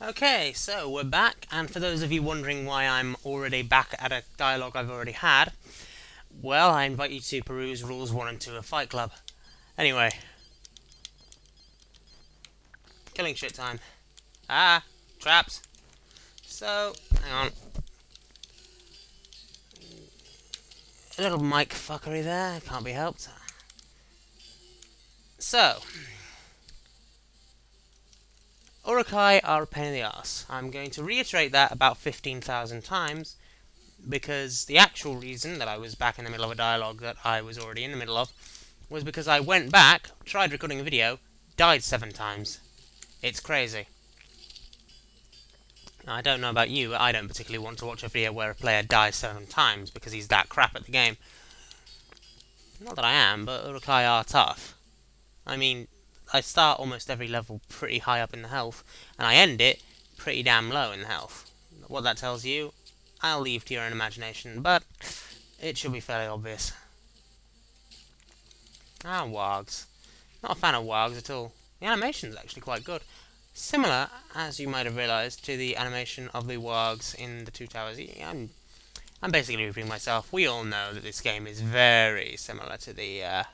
Okay, so we're back, and for those of you wondering why I'm already back at a dialogue I've already had, well, I invite you to peruse Rules 1 and 2 of Fight Club. Anyway, killing shit time. Ah, traps. So, hang on. A little mic fuckery there, can't be helped. So, Urukai are a pain in the arse. I'm going to reiterate that about 15,000 times, because the actual reason that I was back in the middle of a dialogue that I was already in the middle of was because I went back, tried recording a video, died 7 times. It's crazy. Now, I don't know about you, but I don't particularly want to watch a video where a player dies 7 times because he's that crap at the game. Not that I am, but Urukai are tough. I mean, I start almost every level pretty high up in the health, and I end it pretty damn low in health. What that tells you, I'll leave to your own imagination, but it should be fairly obvious. Ah, wargs. Not a fan of wargs at all. The animation's actually quite good. Similar, as you might have realised, to the animation of the wargs in the Two Towers. I'm basically repeating myself. We all know that this game is very similar to the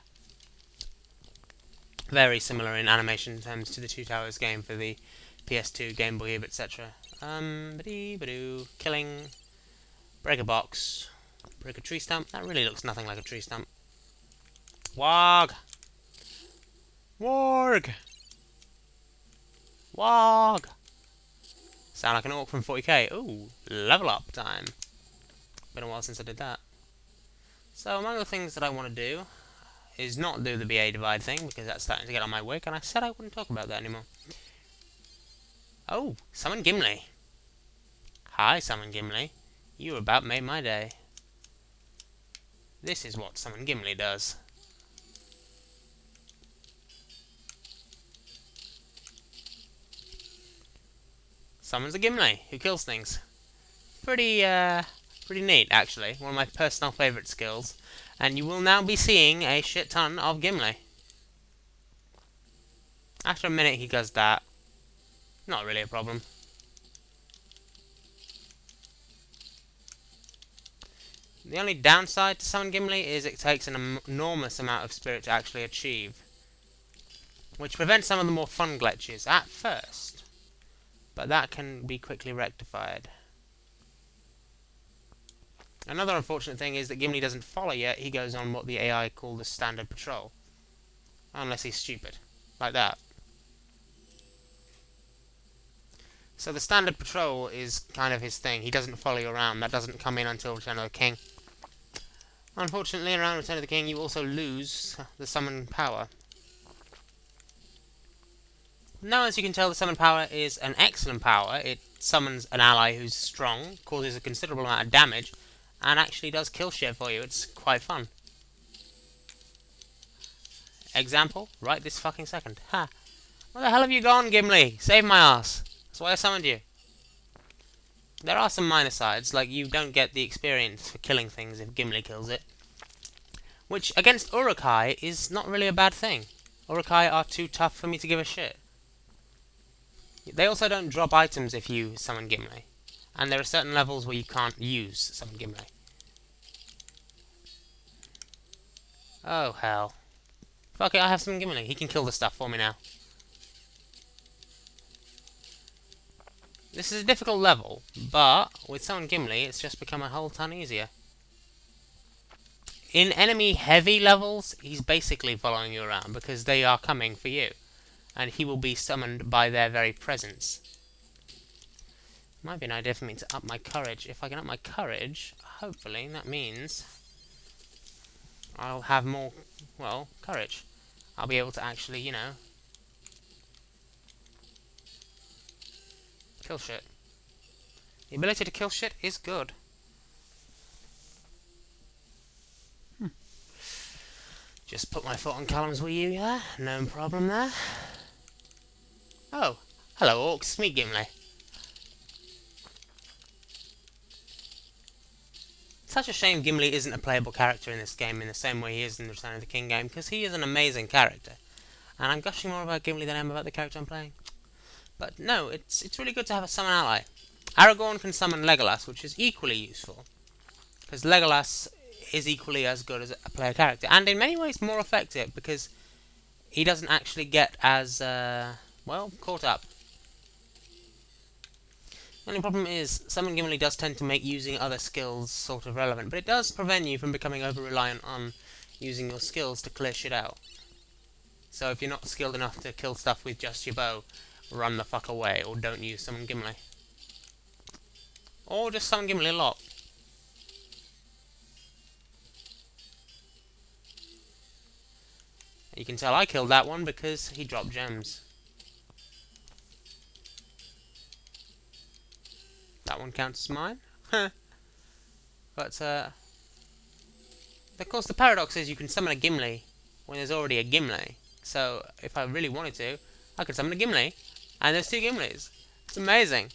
very similar in animation terms to the Two Towers game for the PS2, Game Boy, etc. Killing, break a box, break a tree stump. That really looks nothing like a tree stump. Warg! Warg! Warg! Sound like an orc from 40k. Ooh, level up time. Been a while since I did that. So among the things that I want to do is not do the BA divide thing, because that's starting to get on my wick, and I said I wouldn't talk about that anymore. Oh, summon Gimli. Hi, summon Gimli. You about made my day. This is what summon Gimli does. Summons a Gimli, who kills things. Pretty neat, actually. One of my personal favourite skills. And you will now be seeing a shit ton of Gimli. After a minute he does that. Not really a problem. The only downside to summon Gimli is it takes an enormous amount of spirit to actually achieve, which prevents some of the more fun glitches at first, but that can be quickly rectified. Another unfortunate thing is that Gimli doesn't follow yet. He goes on what the AI call the standard patrol. Unless he's stupid. Like that. So the standard patrol is kind of his thing. He doesn't follow you around. That doesn't come in until Return of the King. Unfortunately, around Return of the King, you also lose the summon power. Now, as you can tell, the summon power is an excellent power. It summons an ally who's strong, causes a considerable amount of damage, and actually does kill shit for you. It's quite fun. Example, right this fucking second. Ha! Where the hell have you gone, Gimli? Save my ass. That's why I summoned you. There are some minor sides, like you don't get the experience for killing things if Gimli kills it. Which, against Urukai, is not really a bad thing. Urukai are too tough for me to give a shit. They also don't drop items if you summon Gimli. And there are certain levels where you can't use summon Gimli. Oh, hell. Fuck it, I have summon Gimli. He can kill the stuff for me now. This is a difficult level, but with summon Gimli, it's just become a whole ton easier. In enemy-heavy levels, he's basically following you around because they are coming for you. And he will be summoned by their very presence. Might be an idea for me to up my courage. If I can up my courage, hopefully that means I'll have more, well, courage. I'll be able to actually, you know, kill shit. The ability to kill shit is good. Just put my foot on Callum's Wii U there. No problem there. Oh, hello orcs, it's me Gimli. Such a shame Gimli isn't a playable character in this game in the same way he is in the Return of the King game, because he is an amazing character. And I'm gushing more about Gimli than I am about the character I'm playing. But no, it's really good to have a summon ally. Aragorn can summon Legolas, which is equally useful, because Legolas is equally as good as a player character, and in many ways more effective, because he doesn't actually get as, well, caught up. The only problem is, Summon Gimli does tend to make using other skills sort of relevant, but it does prevent you from becoming over-reliant on using your skills to clear shit out. So if you're not skilled enough to kill stuff with just your bow, run the fuck away, or don't use Summon Gimli. Or just Summon Gimli a lot. You can tell I killed that one because he dropped gems. That one counts as mine. But, of course, the paradox is you can summon a Gimli when there's already a Gimli. So, if I really wanted to, I could summon a Gimli, and there's two Gimlis. It's amazing.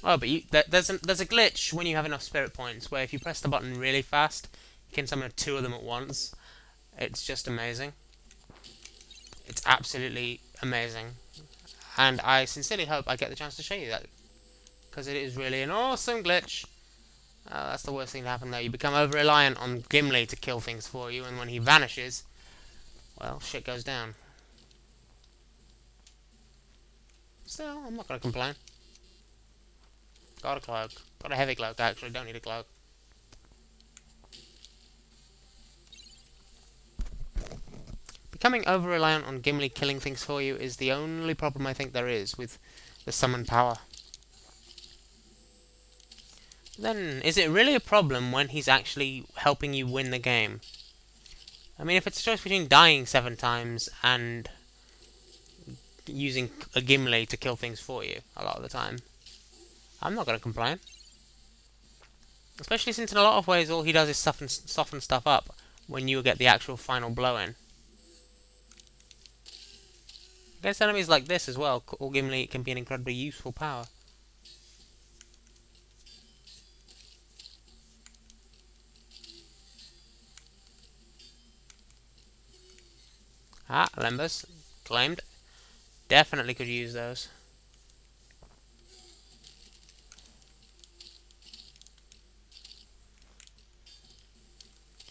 Oh, but there's a glitch when you have enough spirit points, where if you press the button really fast, you can summon two of them at once. It's just amazing. It's absolutely amazing. And I sincerely hope I get the chance to show you that, because it is really an awesome glitch. That's the worst thing to happen though. You become over-reliant on Gimli to kill things for you, and when he vanishes, well, shit goes down. Still, I'm not going to complain. Got a cloak. Got a heavy cloak, actually. Don't need a cloak. Becoming over-reliant on Gimli killing things for you is the only problem I think there is with the summon power. Then, is it really a problem when he's actually helping you win the game? I mean, if it's a choice between dying 7 times and using a Gimli to kill things for you a lot of the time, I'm not going to complain. Especially since in a lot of ways all he does is soften stuff up when you get the actual final blow in. Against enemies like this as well, Gimli can be an incredibly useful power. Ah, Lembas. Claimed. Definitely could use those.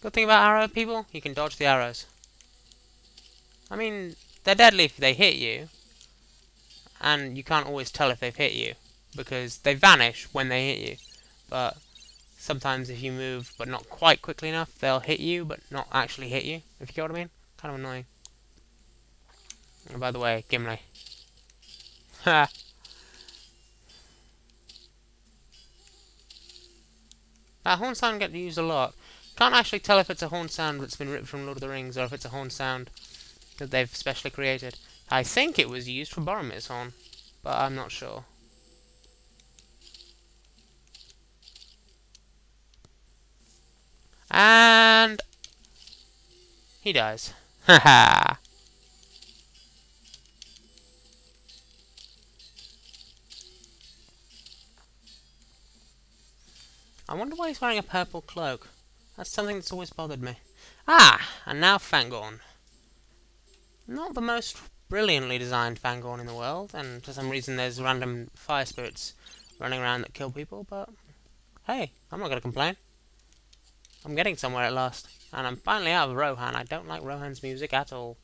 Good thing about arrow people, you can dodge the arrows. I mean, they're deadly if they hit you, and you can't always tell if they've hit you, because they vanish when they hit you. But sometimes if you move but not quite quickly enough, they'll hit you but not actually hit you, if you get what I mean. Kind of annoying. And by the way, Gimli. Ha! That horn sound gets used a lot. Can't actually tell if it's a horn sound that's been ripped from Lord of the Rings or if it's a horn sound that they've specially created. I think it was used for Boromir's horn, but I'm not sure. And he dies. Haha. I wonder why he's wearing a purple cloak. That's something that's always bothered me. Ah, and now Fangorn. Not the most brilliantly designed Fangorn in the world, and for some reason there's random fire spirits running around that kill people, but hey, I'm not going to complain. I'm getting somewhere at last, and I'm finally out of Rohan. I don't like Rohan's music at all.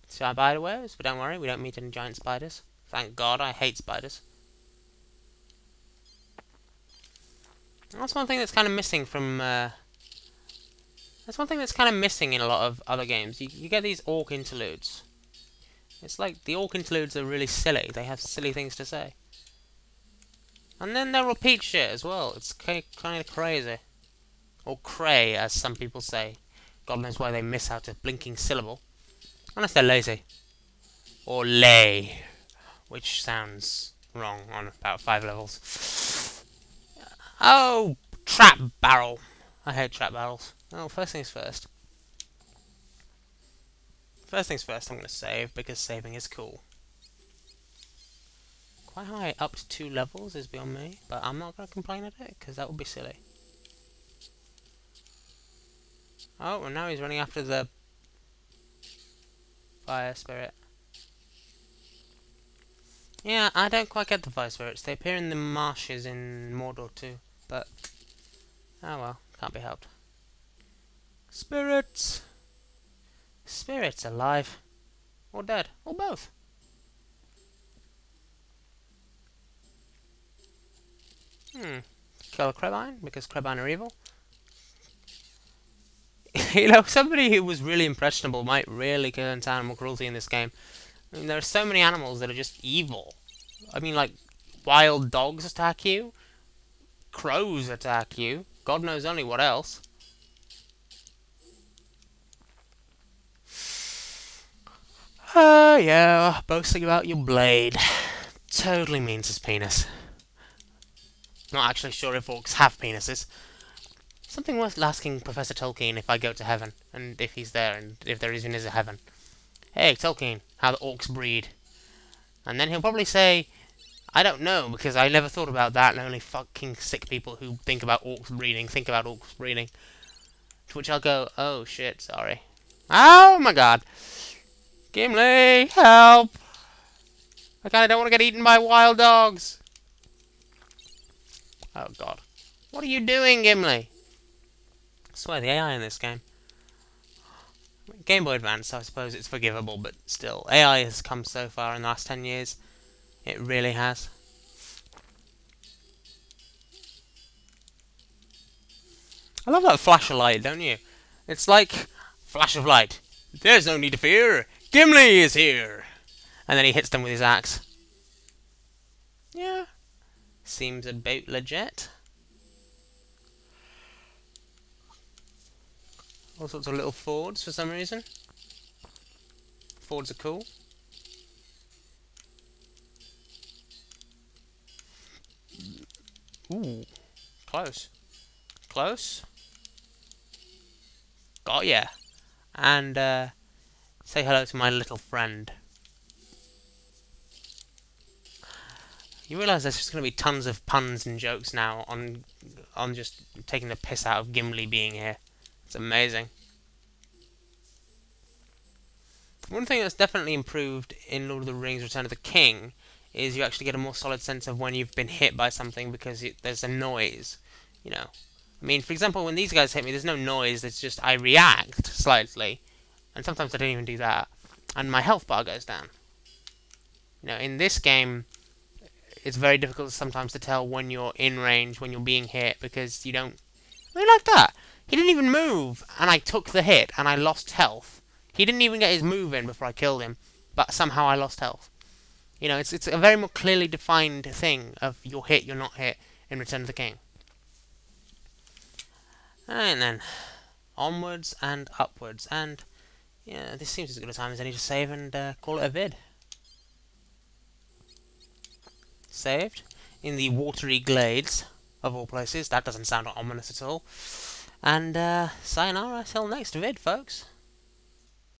Spider webs, but don't worry, we don't meet any giant spiders. Thank God, I hate spiders. That's one thing that's kind of missing from... that's one thing that's kind of missing in a lot of other games. You get these orc interludes. It's like the orc interludes are really silly. They have silly things to say. And then they'll repeat shit as well. It's kind of crazy. Or cray, as some people say. God knows why they miss out a blinking syllable. Unless they're lazy. Or lay. Which sounds wrong on about 5 levels. Oh! Trap barrel. I hate trap barrels. Oh, first things first. First things first, I'm going to save, because saving is cool. Quite high, up to 2 levels is beyond me, but I'm not going to complain at it, because that would be silly. Oh, and now he's running after the fire spirit. Yeah, I don't quite get the fire spirits. They appear in the marshes in Mordor too, but oh well, can't be helped. Spirits! Spirits alive. Or dead. Or both. Kill a Krebine, because Krebine are evil. You know, somebody who was really impressionable might really go into animal cruelty in this game. I mean, there are so many animals that are just evil. I mean, like, wild dogs attack you. Crows attack you. God knows only what else. Yeah, boasting about your blade. Totally means his penis. Not actually sure if orcs have penises. Something worth asking Professor Tolkien if I go to heaven, and if he's there, and if there even is a heaven. Hey, Tolkien, how the orcs breed. And then he'll probably say, I don't know, because I never thought about that, and only fucking sick people who think about orcs breeding think about orcs breeding. To which I'll go, oh shit, sorry. Oh my god. Gimli, help! I kinda don't want to get eaten by wild dogs. Oh god. What are you doing, Gimli? I swear, the AI in this game. Game Boy Advance, I suppose it's forgivable, but still, AI has come so far in the last 10 years. It really has. I love that flash of light, don't you? It's like, flash of light. There's no need to fear. Gimli is here. And then he hits them with his axe. Yeah. Seems a bit legit. All sorts of little Fords for some reason. Fords are cool. Ooh. Close. Close. Got ya. And, say hello to my little friend. You realise there's just going to be tons of puns and jokes now on just taking the piss out of Gimli being here. It's amazing. One thing that's definitely improved in Lord of the Rings Return of the King is you actually get a more solid sense of when you've been hit by something because there's a noise, you know. I mean, for example, when these guys hit me, there's no noise, it's just I react slightly, and sometimes I don't even do that, and my health bar goes down. You know, in this game, it's very difficult sometimes to tell when you're in range, when you're being hit, because you don't... I mean, like that. He didn't even move, and I took the hit, and I lost health. He didn't even get his move in before I killed him, but somehow I lost health. You know, it's a very more clearly defined thing of you're hit, you're not hit in Return of the King. And then, onwards and upwards, and yeah, this seems as good a time as any to save and call it a vid. Saved in the watery glades of all places. That doesn't sound ominous at all. And sayonara till next vid, folks.